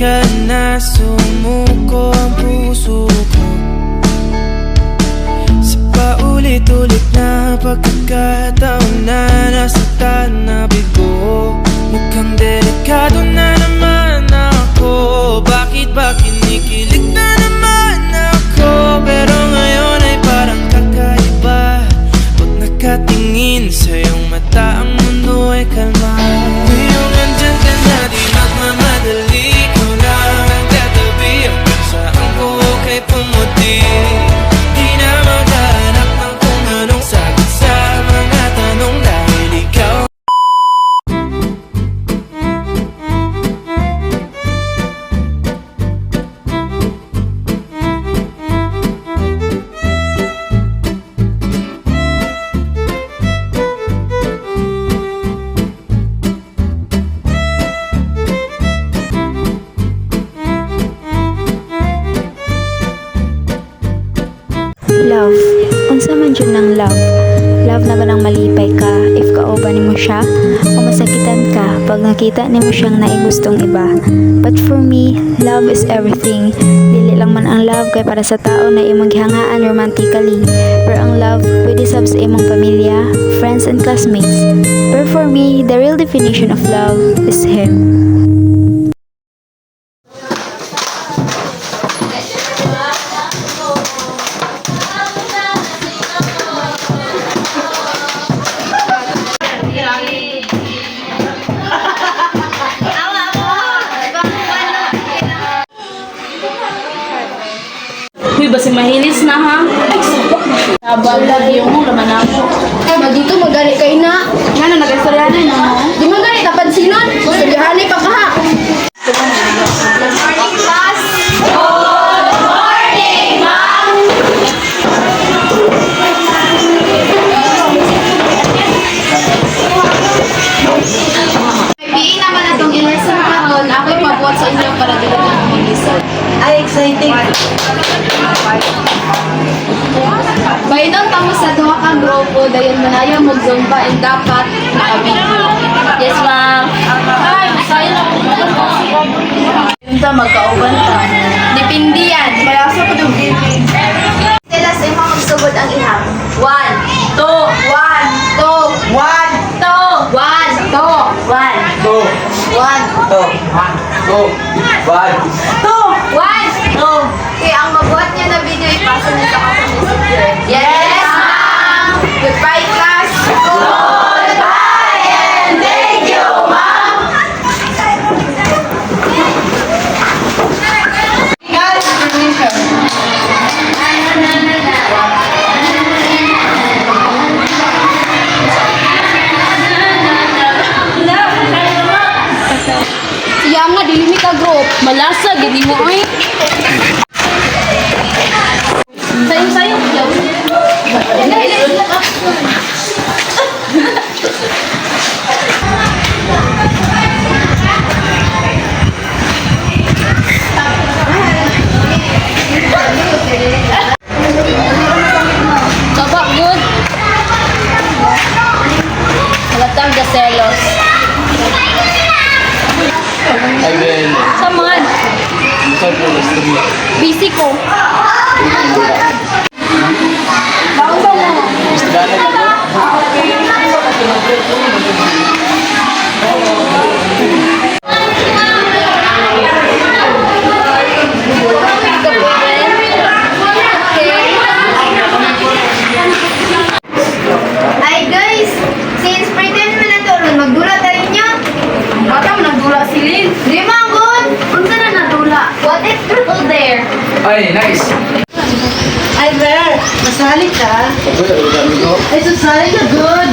ka na, sumuko ang puso ko sa paulit-ulit na pagkakataon na nasaktan na bigo. Mukhang delikado na naman ako. Bakit ba kinikilig na naman ako? Pero ngayon ay parang kakaiba. Pag nakatingin sa iyong mata, ang mundo ay kalma. Ngayong andyan ka na, di magmamadali. Ikaw lang ang katabi hanggang saan ko okay pumuti. Di na maghahanap ng kung anong sagot sa mga tanong dahil ikaw. Love. Unsa man jud ng love? Love na ba nang malipay ka if kauban nimo siya o masakitan ka pag nakita nimo siyang naigustong iba? But for me, love is everything. Dili lang man ang love kay para sa tao na imong gihangaan romantically, pero ang love pwede sab sa imong pamilya, friends and classmates. Pero for me, the real definition of love is him. Uy, basi mahilis na ha. Sabal lagi yung laman ako. Magdito magani kay na. Nga na, nag-istoryanan na mo. Di magani tapansinon. Suryahanay pa ka ha. Biin naman na itong i-lesson karon. Ako'y pabuhat sa inyo para dito na mag-listen. Ay, exciting. Baydon tamo sa duha ka grupo dayon manayo mag-zumba and dapat nakabidyo. Yes, ma'am. Ay, sayo na po. Ito, magkauban ka. Depindi yan. Malasa po yung giving. Sila sa imong magsugod ang ihang. 1, 2, 1, 2, 1, 2, 1, 2, 1, 2, 1, 2, 1, 1, 2. Okay, ang mabuhat niyo na video ipasa niyo sa ako ni Sir. Yes, ma'am. Goodbye, class. Goodbye and thank you, ma'am. siya nga, dili ka group. Malasa, gini mo ay. Sayo. Kabak, good. Halatang gaselos. Saman. Busy ko. Hi guys! Since pretend mo na to, magdula tayo niya. Bata mo nagdula si Lynn. Di mangon! Unsa na nadula? What is triple there? Ay, nice. Ay, Ver, masali ka? Ay, susali ka good.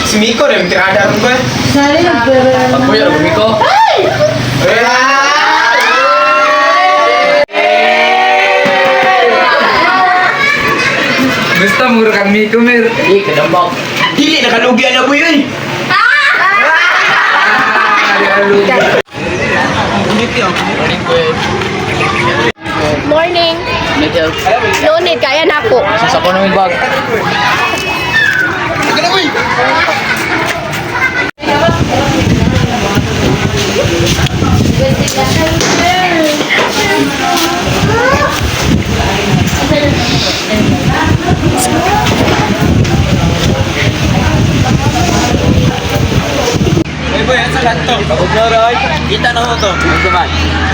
Si Miko rin, tirada rin ba? Sali ka, Ver. Pagkuya rin, Miko. Ay! Basta mura kang Miko, Mer. Iya, kadambak. Dili, nakalugi ang aboy yun. Nakalugi. Morning. No need, kaya na ako. Sasako ng bag. Good thing na. to. Kapag na rin. Kita na ko to. Ang saman.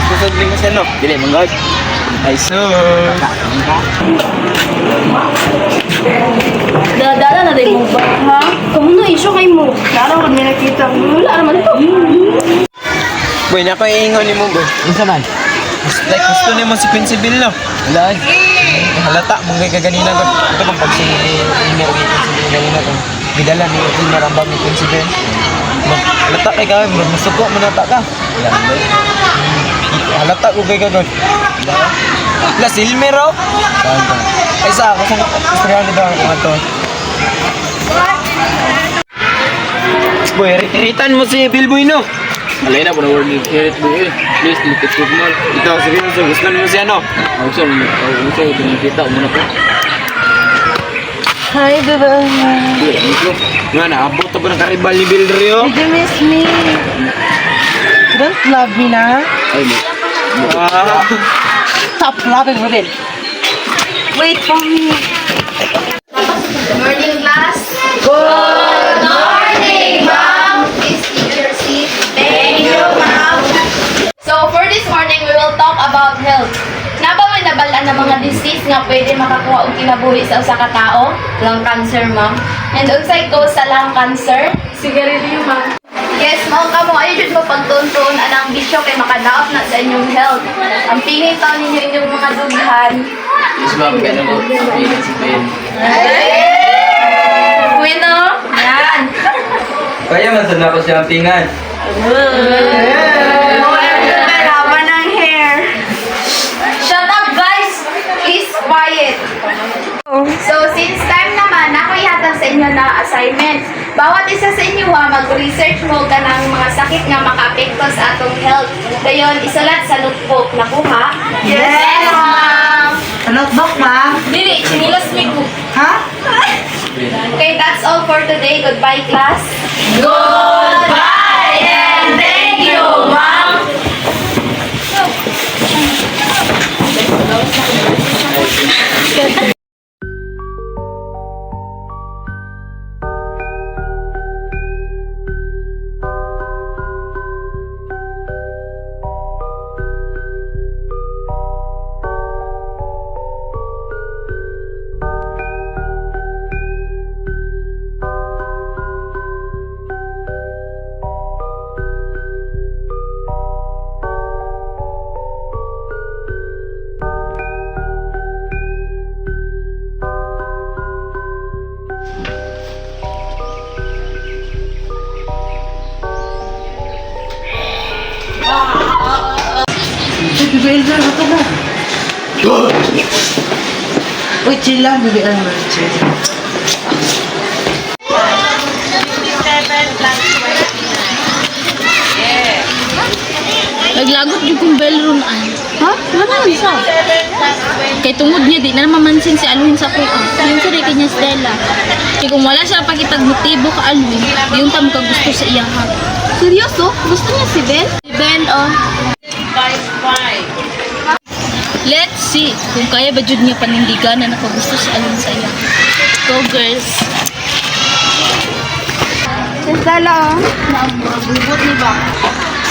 Susod din kasi no. Dili, manggod. Ay, so. Dala na rin mo ba, ha? Kung no issue kay mo. Laro kami nakita. Wala naman ito. Boy, na ko iingon ni mo, boy. Ang saman. Like, gusto niyo mo si Quincy Bill, no? Wala. Halata, mong gay kaganina ko. Ito kung pag sinimir ni Quincy Bill ganina ko. Bidala ni Quincy Rambang ni Quincy Bill. Halata kay ka, masuko, manata ka. Wala, boy. Halata ko kay kagon. La Silmer, oh. Ay, sa ako, sa istorya ni ba ako ito? Boy, iritan mo si Bilboy, no? Alay na po na warning. Herit mo eh. Please, likit ko mo. Ito, seryoso, gusto mo si ano? Gusto ito nakita. Umuna po. Hi, bebe. Nga, naabot ako ng karibal ni Bill Rio. Did you miss me? You don't love me na? Ay, mo. Stop loving me, Bill. Wait for me. Good morning, class. Good morning, ma'am. Please take your seat. Thank you, ma'am. So, for this morning, we will talk about health. Nabawin na balaan ng mga disease nga pwede makakuha og kinabuhi sa usa ka tao? Lung cancer, ma'am. And unsay cause sa lung cancer? Sigarilyo, ma'am. Yes, ma'am, kamo ayo jud mo pagtuntun anang bisyo kay makadaot na sa inyong health. Ang pingin taon ninyo inyong mga dughan. Yes, ma'am. Ganun po. Pilit si Ben. Bueno, yan. Kaya man sa ko siya ang tingan. Haba ng hair. Shut up, guys! Please, quiet. So, since time naman, ako ihatag sa inyo na assignment. Bawat isa sa inyo mag-research mo ka ng mga sakit nga maka-apekto sa atong health. Dayon, isulat sa notebook. Nakuha? Yes, ma'am! Notebook, ma'am? Dili, chinilas mi ko. Ha? Okay, that's all for today. Goodbye, class. Goodbye and thank you, ma'am. Bebe Elder, ito na. Uy, chill lang, Bebe Elder. Chill. Naglagot yung kong bell ron ay. Ha? Wala man siya. Kay tungod niya, di na mamansin si Alwin sa kuha. Yung sa rin kanya Stella. Kaya kung wala siya pagkitag motibo ka Alwin, yung tamo ka gusto sa iya ha. Seryoso? Gusto niya si Ben? Si Ben, oh. Let's see kung kaya ba jud niya panindigan na nakagusto si Alwin sa iya. Go girls. Stella, nabubot ni ba?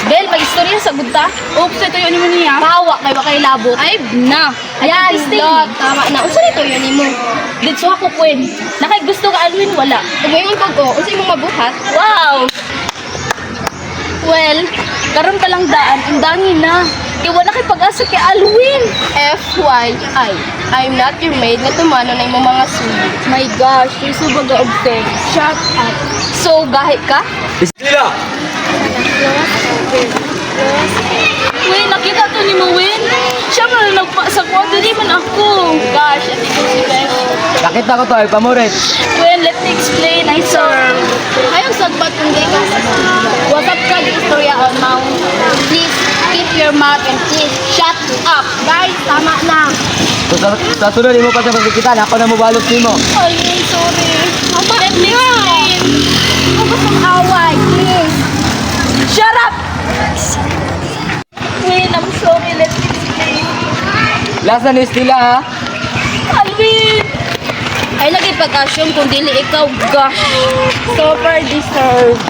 Bel, mag-istorya sa gudta. Oops, ito yun mo niya. Tawa, kay ba kay labot? Ay, na. Ayan, lot. Tama na. Unsa nito yun mo? Dito ako, Kwen. Nakay gusto ka, Alwin, wala. Umayon ko ko. Unsa mo mabuhat? Wow! Well, karon pa lang daan, ang dangin na. Kaya wala kay pag-asa kay Alwin. FYI, I'm not your maid na tumano na yung mga sulit. My gosh, you're so baga-obsessed. Shut up. So, gahi ka? Sila! Win, nakita to ni mo, Win. Siya man nagpa sa kwarto, di man ako. Gosh, ati ko si Beth. Nakita ko to, ay pamurit. Win, let me explain. I saw. Ayong sagbat kung di ka. What's up ka, di istorya on mount. Please, keep your mouth and please shut up. Guys, tama na. Sa sunod, mo pa sa pagkikita, ako na mabalot mo. Ay, sorry. Let me explain. Kung gusto mong away, please. Shut up! Win, I'm sorry. Let me explain. Lasa ni Stila, ha? Alvin! Ay, lagi pag-assume kung dili ikaw, gosh. Super deserved.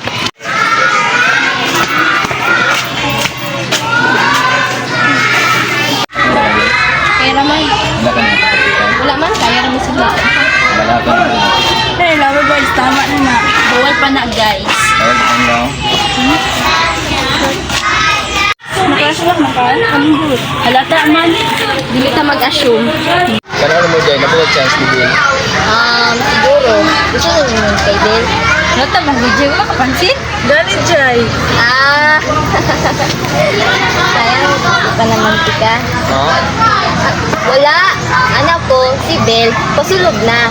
man. Wala ka na nakakita. Wala man, kaya naman sila. Wala ka na. Hey, lover boys, tama na na. Bawal pa na, guys. Ayun, ang daw. Nakasya lang na ka? Anong good? Halata man. Dili ka mag-assume. Kano ano mo dyan? Nabuhat chance ni Bill. Siguro. Gusto nyo naman kay Del. Halata mong video. Wala ka pansin? Dali, Jai. Sayang, hindi pa naman tika. Oo. Wala. Anak ko, si Bel, pasulog na.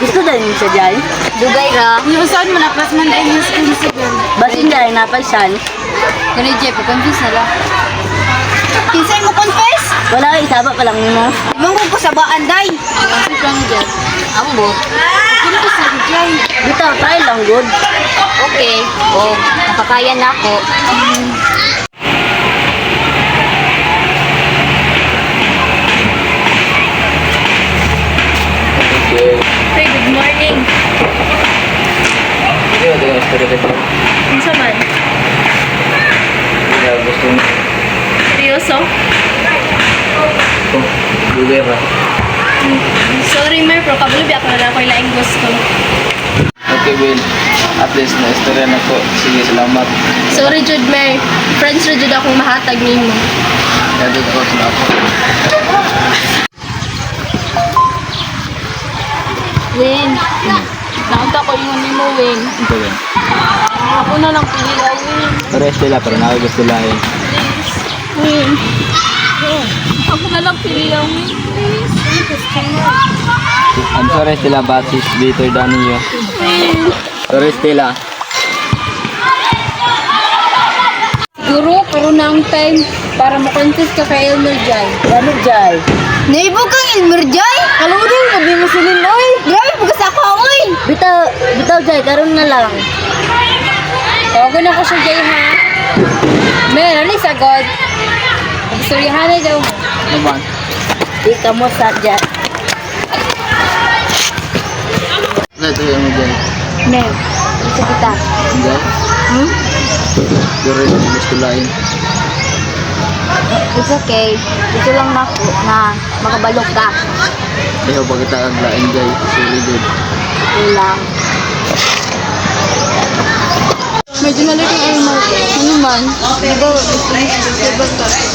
Gusto dahil mo siya, Jai? Dugay ra. Yung saan mo na, plus man ay yung school siguro. Basin Jai, napaisan. Ganun, Jeff, confuse na lang. Kinsay mo confess? Wala, isaba pa lang mo. Mangko ko sa baan, Day. Kasi lang, Jeff. Ambo. Dito, try lang, good. Okay. Oh, nakakaya na ako. Okay. Hey, good morning. Hindi mo tingnan sa rin. Ano man? Kaya gusto mo. Seryoso? Ito. Bugay pa. Sorry, Mer, pero kabulubi ako na ako ilaing gusto. Okay, Bill. At least na istorya na ko. Sige, salamat. Sorry, Jude, Mer. Friends ra Jude akong mahatag nimo. Nadod ko sa ako. Win. Nakita ko yung nimo, Win. Ito din. Ako na lang pili na, Win. Pares nila, pero nakagusto lang eh. Win. Ako na lang pili na, Win. Please. I'm sorry Stella, but she's better than you. Sorry Stella. Siguro, karoon na ang time para makontest ka kay Elmer Jai. Ano, Jai? Naibo kang Elmer Jai? Alam mo din, sabi mo silin, oy. Grabe po sa ako, oy! Bitaw, Jai, karon na lang. Tawagan ako sa Jai, ha? Men, ano yung sagot? Pag-istoryahan na daw mo. Ano ba? Di ka mo sa Jai. Ito yung dyan. Men, gusto kita. Dyan? Sorry, gusto lang. It's okay. Gusto lang na makabalok ka. Ayaw pa kita ang lain dyan. Sorry, good. Lang. Medyo nalit yung Elmer. Ano man? Diba,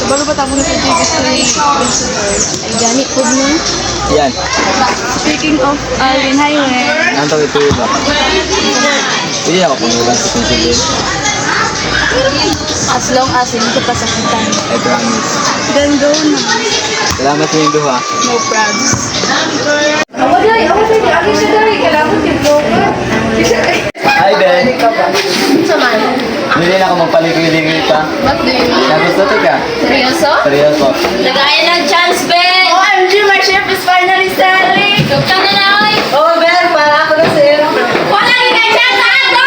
bago pa tapo na sa TV ay gani po mo. Yan. Speaking of Alvin Highway. Ang tawag ito yun ba? Hindi ako pangulang sa Pinsilin. As long as hindi ka pasakitan. I promise. Then go na. Salamat sa inyo ha. No problems. Hi Ben. Saman. Hindi na ako magpaligoy-ligoy pa. What do you mean? Nagusto to ka? Seryoso? Seryoso. Nagaya ng chance, Ben! OMG, my chef is finally selling! Joke ka na na, oy! Oh, Ben, para ako na sir. Walang ina-chance sa ato!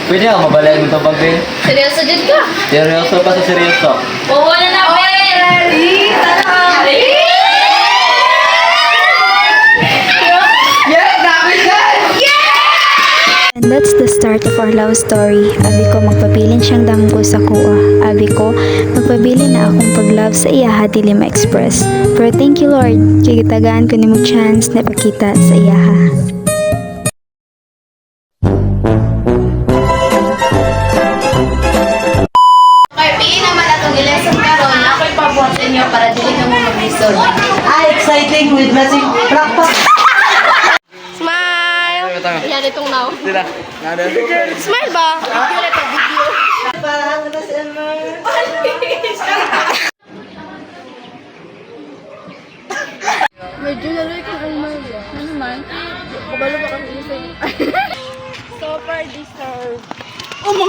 Pwede ako mabalayan mo ito pag Ben. Seryoso din ka? Seryoso pa sa seryoso. Oo na na, Ben! Ready? Tara! Yes, dami yan! And that's the start of our love story. Abi ko magpabilin siyang damgo sa kuha. Abi ko magpabilin na akong pag-love sa iyaha dili ma-express. Pero thank you Lord, kay gitagaan ko nimo chance na ipakita sa iyaha. Okay, piin naman atong i-lesson karon. Ako'y pabuhat sa inyo para dili ka mo mag-listen. Exciting with blessing. Yan itong now. Sila. Nada. Smile ba? Video na ito, video. Medyo naloy kang Almaria. Ano man? Kabalo ba kang isa? So far deserved. Oh my